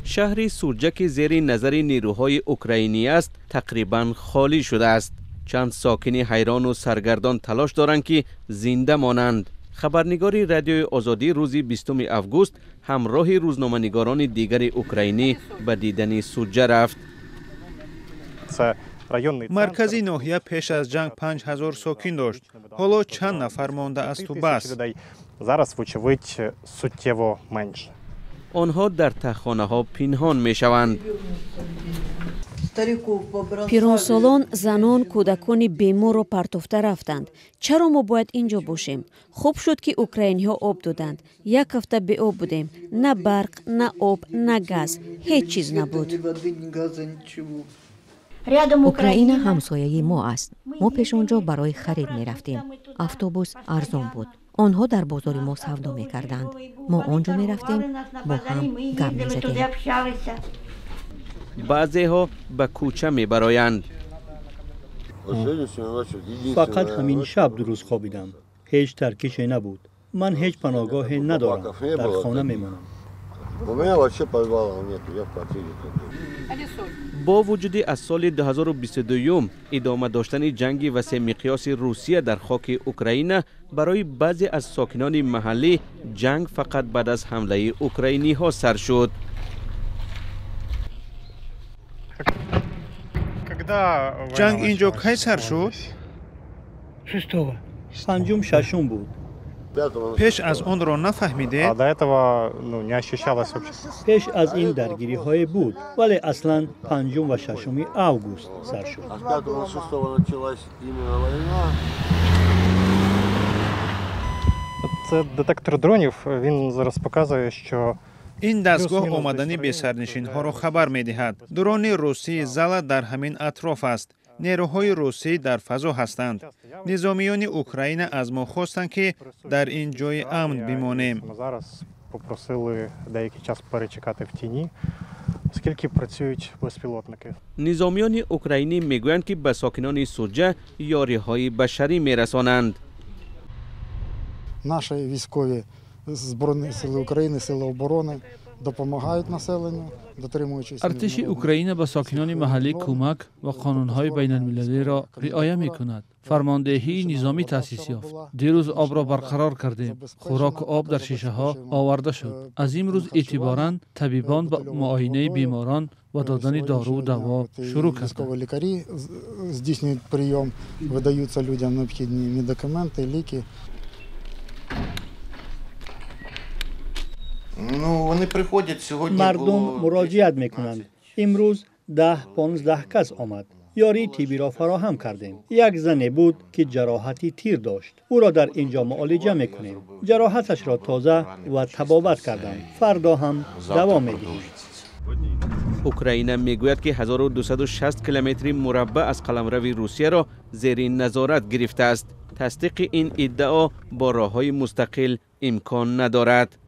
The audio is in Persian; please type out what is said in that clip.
شهر سوجه که زیر نظر نیروهای اوکراینی است تقریبا خالی شده است. چند ساکن حیران و سرگردان تلاش دارند که زنده مانند. خبرنگاری رادیوی آزادی روز 20 اوگوست همراه روزنامه‌نگاران دیگر اوکراینی به دیدن سوجه رفت. مرکزی ناحیه پیش از جنگ 5000 ساکن داشت. حالا چند نفر مانده است تو بس. آنها در تخانه ها پنهان می شوند. پیرانسالان، زنان، کودکان بیمار را پرتافته رفتند. چرا ما باید اینجا باشیم؟ خوب شد که اوکراینی ها آب دادند. یک هفته به آب بودیم. نه برق، نه آب، نه گاز. هیچ چیز نبود. اوکراین همسایه ما است. ما پیش آنجا برای خرید می رفتیم. اتوبوس ارزان بود. آنها در بازار ما سودا می کردند. ما آنجا می رفتیم با هم گپ می زدیم. بعضی ها به کوچه می برایند. فقط همین شب درست خوابیدم. هیچ ترکیشی نبود. من هیچ پناهگاهی ندارم. در خانه می مانم. با وجود از سال 2022 ادامه داشتن جنگ وسیع مقیاس روسیه در خاک اوکراین، برای بعضی از ساکنان محلی جنگ فقط بعد از حمله اوکراینی ها سر شد. جنگ اینجا کی سر شد؟ پنجم ششم بود. پیش از اون را نفهمیده؟ پیش از این درگیری های بود، ولی اصلا پنجم و ششم اوگوست سر شد. Це детектор дронів, він зараз показує, що این دستگاه آمدن به سرنشین ها را خبر می دهد. درون روسی زل در همین اطراف است. نیروهای روسی در فضا هستند. نظامیان اوکراین از ما خواستند که در این جای امن بمانیم. зараз попросили деякий час перечекати в тіні, оскільки працюють безпілотники. نظامیان اوکراینی میگویند که به сакинони سوجه یاریهای بشری میرسانند. Наші військові Збройні сили України, сили оборони допомагають населенню, дотримуючись. ارتش اوکراین به ساکنان محلی کمک و قانون‌های بین‌المللی را رعایت می‌کند. فرماندهی نظامی تأسیس یافت. دیروز آب را برقرار کردیم. خوراک و آب در شیشه‌ها آورده شد. از امروز اعتباراً طبیبان به معاینه بیماران و دادن دارو و دوا شروع کردند. لікарі здійснюють прийом, видаються людям необхідні медикаменти, ліки. مردم مراجعت میکنند. امروز 10-15 کس آمد. یاری تیبی را فراهم کردیم. یک زن بود که جراحتی تیر داشت. او را در اینجا معالجه میکنیم. جراحتش را تازه و تبابت کردند. فردا هم دوا میدهیم. اوکراین میگوید که 1260 کیلومتر مربع از قلمرو روسیه را زیر نظارت گرفته است. تصدیق این ادعا با راه‌های مستقل امکان ندارد.